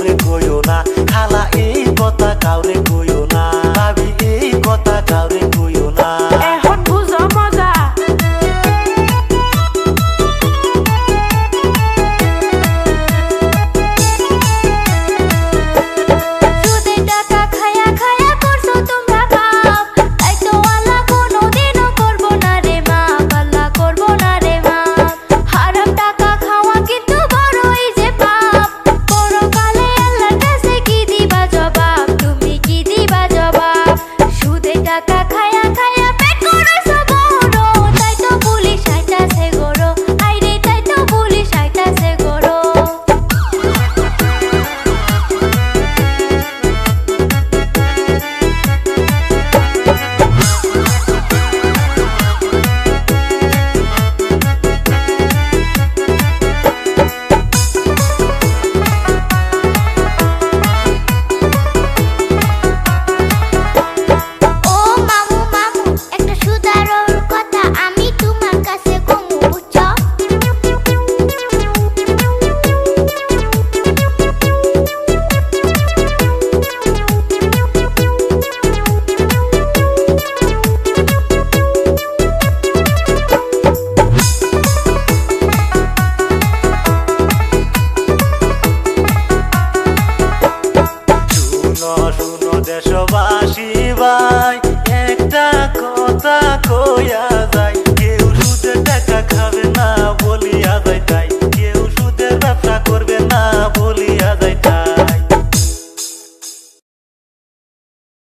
কাউরে কইও না, খালা এই কথা কাউরে কইও না, ভাবি এই কথা কাউরে কইও না। এখন বুঝো মজা। সুদের টাকা খায়া খায়া করছো তোমরা পাপ, তাই তো আল্লাহ কোনোদিনও করবো না রে মাপ, আল্লাহ করবো না রে মাপ। হারাম টাকা খাওয়া কিন্তু বড়ই যে পাপ, পরকালে আল্লাহর কাছে কি দিবা জবাব, তুমি কি দিবা জবাব। সুদের টাকা খায়া খায়া পেট করেছো বড়, তাই তো পুলিশ আইতাছে গরো, আইরে তাই তো পুলিশ আইতাছে গরো। ও মামু মামু, একটা সুদারর কথা আমি তোমার কাছে কমু বুঝছো। শুনো শুনো দেশবাসী ভাই,